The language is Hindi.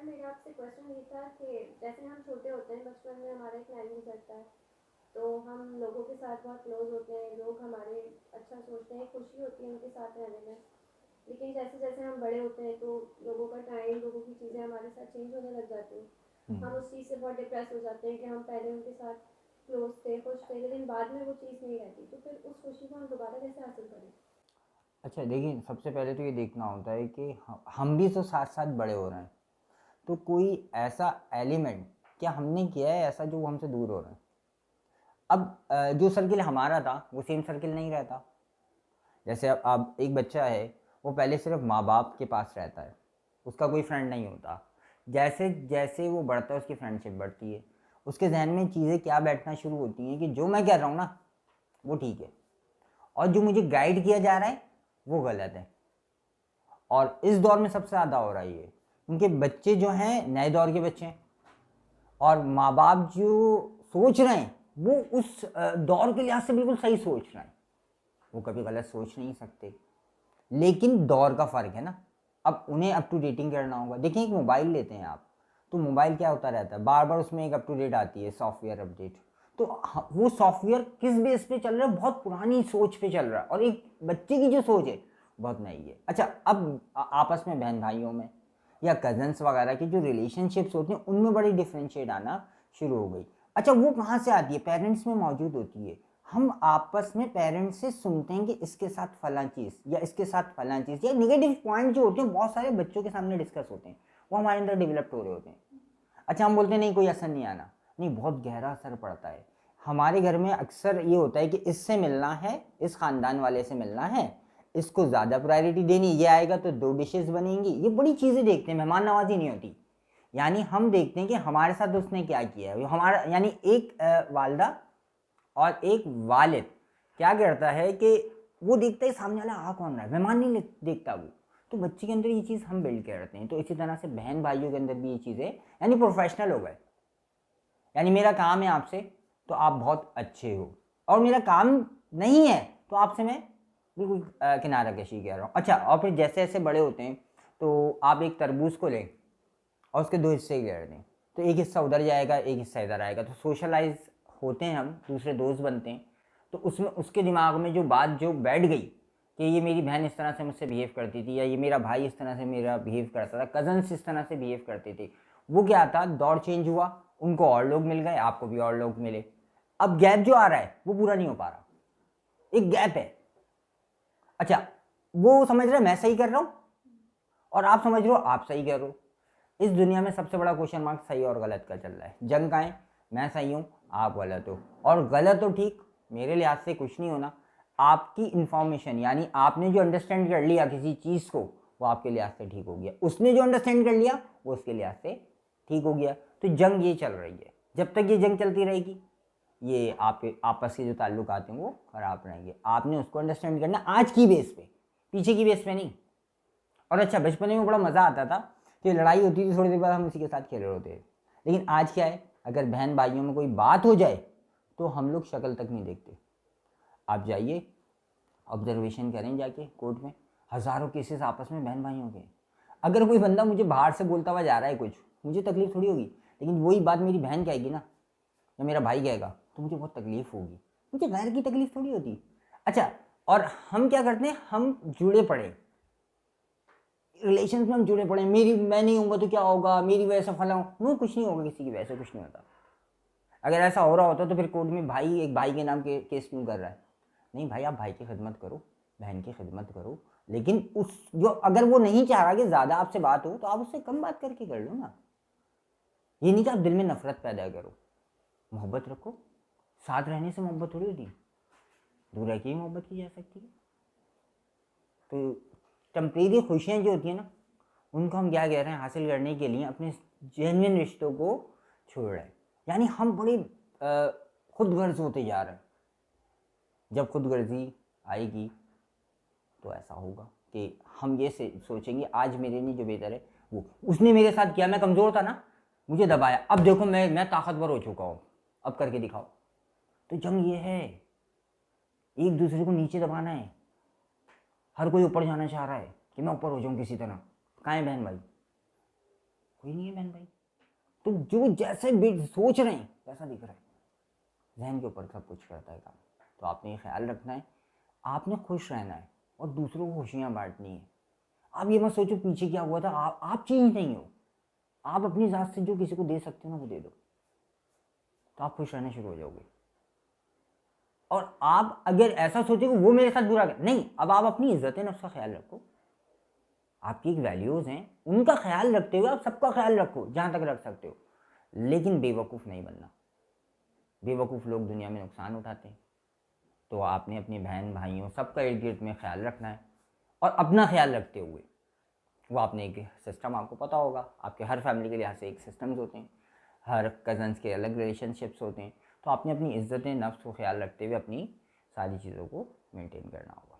मेरा आपसे क्वेश्चन ये था कि जैसे हम छोटे होते हैं, बचपन में हमारा एक प्लानिंग चलता है, तो हम लोगों के साथ बहुत क्लोज होते हैं, लोग हमारे अच्छा सोचते हैं, खुशी होती है उनके साथ रहने में। लेकिन जैसे जैसे हम बड़े होते हैं तो लोगों का टाइम, लोगों की चीज़ें हमारे साथ चेंज होने लग जाती हैं। हम्म। हम उस चीज़ से बहुत डिप्रेस हो जाते हैं कि हम पहले उनके साथ क्लोज थे, खुश थे, लेकिन बाद में वो चीज़ नहीं रहती, तो फिर उस खुशी को हम दोबारा कैसे हासिल करें? अच्छा देखिए, सबसे पहले तो ये देखना होता है कि हम भी तो साथ साथ बड़े हो रहे हैं। तो कोई ऐसा एलिमेंट क्या हमने किया है ऐसा जो वो हमसे दूर हो रहा है? अब जो सर्किल हमारा था वो सेम सर्किल नहीं रहता। जैसे अब एक बच्चा है, वो पहले सिर्फ माँ बाप के पास रहता है, उसका कोई फ्रेंड नहीं होता। जैसे जैसे वो बढ़ता है उसकी फ्रेंडशिप बढ़ती है, उसके जहन में चीज़ें क्या बैठना शुरू होती हैं कि जो मैं कर रहा हूँ ना वो ठीक है, और जो मुझे गाइड किया जा रहा है वो गलत है। और इस दौर में सबसे ज़्यादा हो रहा है ये, क्योंकि बच्चे जो हैं नए दौर के बच्चे हैं, और माँ बाप जो सोच रहे हैं वो उस दौर के लिहाज से बिल्कुल सही सोच रहे हैं। वो कभी गलत सोच नहीं सकते, लेकिन दौर का फ़र्क है ना। अब उन्हें अप टू डेटिंग करना होगा। देखिए, एक मोबाइल लेते हैं आप, तो मोबाइल क्या होता रहता है, बार बार उसमें एक अप टू डेट आती है, सॉफ्टवेयर अपडेट। तो वो सॉफ्टवेयर किस बेस पे चल रहा है, बहुत पुरानी सोच पे चल रहा है, और एक बच्चे की जो सोच है बहुत नई है। अच्छा, अब आपस में बहन भाइयों में या कजन्स वगैरह की जो रिलेशनशिप्स होती हैं उनमें बड़ी डिफ्रेंशिएट आना शुरू हो गई। अच्छा, वो कहाँ से आती है? पेरेंट्स में मौजूद होती है। हम आपस में पेरेंट्स से सुनते हैं कि इसके साथ फलां चीज़ या इसके साथ फलां चीज़, या निगेटिव पॉइंट जो होते हैं बहुत सारे बच्चों के सामने डिस्कस होते हैं, वो हमारे अंदर डेवलप्ड हो रहे होते हैं। अच्छा, हम बोलते हैं नहीं कोई असर नहीं आना, नहीं, बहुत गहरा असर पड़ता है। हमारे घर में अक्सर ये होता है कि इससे मिलना है, इस ख़ानदान वाले से मिलना है, इसको ज़्यादा प्रायोरिटी देनी, ये आएगा तो 2 डिशेस बनेंगी, ये बड़ी चीज़ें देखते हैं, मेहमान नवाजी नहीं होती। यानी हम देखते हैं कि हमारे साथ उसने क्या किया है, हमारा यानी एक वालदा और एक वालिद क्या करता है कि वो देखता है सामने वाला आ कौन रहा है, मेहमान नहीं देखता वो। तो बच्चे के अंदर ये चीज़ हम बिल्ड करते हैं, तो इसी तरह से बहन भाइयों के अंदर भी ये चीज़ें, यानी प्रोफेशनल हो गए, यानी मेरा काम है आपसे तो आप बहुत अच्छे हो, और मेरा काम नहीं है तो आपसे मैं बिल्कुल किनारा कशी कह रहा हूँ। अच्छा, और फिर जैसे जैसे बड़े होते हैं तो आप एक तरबूज को लें और उसके 2 हिस्से कर दें, तो एक हिस्सा उधर जाएगा, एक हिस्सा इधर आएगा, तो सोशलाइज होते हैं हम, दूसरे दोस्त बनते हैं। तो उसमें उसके दिमाग में जो बात जो बैठ गई कि ये मेरी बहन इस तरह से मुझसे बिहेव करती थी, या ये मेरा भाई इस तरह से मेरा बिहेव करता था, कज़न्स इस तरह से बिहेव करते थे, वो क्या था, दौर चेंज हुआ, उनको और लोग मिल गए, आपको भी और लोग मिले। अब गैप जो आ रहा है वो पूरा नहीं हो पा रहा, एक गैप है। अच्छा, वो समझ रहे मैं सही कर रहा हूँ, और आप समझ रहे हो आप सही कर रहे हो। इस दुनिया में सबसे बड़ा क्वेश्चन मार्क सही और गलत का चल रहा है। जंग का है, मैं सही हूँ आप गलत हो, और गलत हो ठीक, मेरे लिहाज से कुछ नहीं होना। आपकी इंफॉर्मेशन, यानी आपने जो अंडरस्टैंड कर लिया किसी चीज़ को, वो आपके लिहाज से ठीक हो गया, उसने जो अंडरस्टैंड कर लिया वो उसके लिहाज से ठीक हो गया। तो जंग ये चल रही है, जब तक ये जंग चलती रहेगी ये आपके आपस के जो ताल्लुकात हैं वो ख़राब रहेंगे। आपने उसको अंडरस्टैंड करना आज की बेस पे, पीछे की बेस पे नहीं। और अच्छा, बचपन में बड़ा मज़ा आता था कि लड़ाई होती थी, थोड़ी देर बाद हम उसी के साथ खेल रहे होते। लेकिन आज क्या है, अगर बहन भाइयों में कोई बात हो जाए तो हम लोग शक्ल तक नहीं देखते। आप जाइए, ऑब्जर्वेशन करें जाके कोर्ट में, हज़ारों केसेस आपस में बहन भाइयों के। अगर कोई बंदा मुझे बाहर से बोलता हुआ जा रहा है कुछ, मुझे तकलीफ़ थोड़ी होगी, लेकिन वही बात मेरी बहन कहेगी ना, या मेरा भाई कहेगा, तो मुझे बहुत तकलीफ़ होगी। मुझे गैर की तकलीफ़ थोड़ी होती। अच्छा, और हम क्या करते हैं, हम जुड़े पड़े, रिलेशन में हम जुड़े पड़े, मेरी मैं नहीं होऊंगा तो क्या होगा, मेरी वजह से फला, वो कुछ नहीं होगा, किसी की वजह से कुछ नहीं होता। अगर ऐसा हो रहा होता तो फिर कोर्ट में भाई एक भाई के नाम के केस क्यों कर रहा है? नहीं भाई, आप भाई की खिदमत करो, बहन की खिदमत करो, लेकिन उस जो अगर वो नहीं चाह रहा कि ज़्यादा आपसे बात हो तो आप उससे कम बात करके कर लो ना। ये नहीं कि आप दिल में नफरत पैदा करो, मोहब्बत रखो। साथ रहने से मोहब्बत थोड़ी होती, दूर रह के ही मोहब्बत की जा सकती है। तो टेम्परेरी खुशियाँ जो होती हैं ना, उनको हम क्या कह रहे हैं, हासिल करने के लिए अपने जेन्युइन रिश्तों को छोड़ रहे हैं। यानी हम बड़े खुद गर्ज होते जा रहे हैं। जब खुद गर्जी आएगी तो ऐसा होगा कि हम ये से सोचेंगे आज मेरे लिए जो बेहतर है वो, उसने मेरे साथ किया, मैं कमज़ोर था ना, मुझे दबाया, अब देखो मैं ताकतवर हो चुका हूँ, अब करके दिखाओ। तो जंग ये है, एक दूसरे को नीचे दबाना है। हर कोई ऊपर जाना चाह रहा है कि मैं ऊपर हो जाऊँ किसी तरह। कहाँ है बहन भाई? कोई नहीं है बहन भाई। तो जो जैसे भी सोच रहे हैं वैसा दिख रहा है, जहन के ऊपर सब कुछ करता है काम। तो आपने ये ख्याल रखना है, आपने खुश रहना है और दूसरों को खुशियाँ बांटनी है। आप ये मत सोचो पीछे क्या हुआ था, आप चेंज नहीं हो। आप अपनी ज़ात से जो किसी को दे सकते हो ना वो दे दो, तो आप खुश रहना शुरू हो जाओगे। और आप अगर ऐसा सोचोगे वो मेरे साथ बुरा कर, नहीं, अब आप अपनी इज्जत नफ्स का ख्याल रखो। आपकी एक वैल्यूज़ हैं, उनका ख्याल रखते हुए आप सबका ख्याल रखो जहाँ तक रख सकते हो, लेकिन बेवकूफ़ नहीं बनना। बेवकूफ़ लोग दुनिया में नुकसान उठाते हैं। तो आपने अपनी बहन भाइयों सबका इर्द गिर्द में ख्याल रखना है, और अपना ख्याल रखते हुए वो आपने एक सिस्टम, आपको पता होगा आपके हर फैमिली के लिहाज से एक सिस्टम्स होते हैं, हर कज़न्स के अलग रिलेशनशिप्स होते हैं। तो आपने अपनी इज्जत नफ्स को ख्याल रखते हुए अपनी सारी चीज़ों को मेंटेन करना होगा।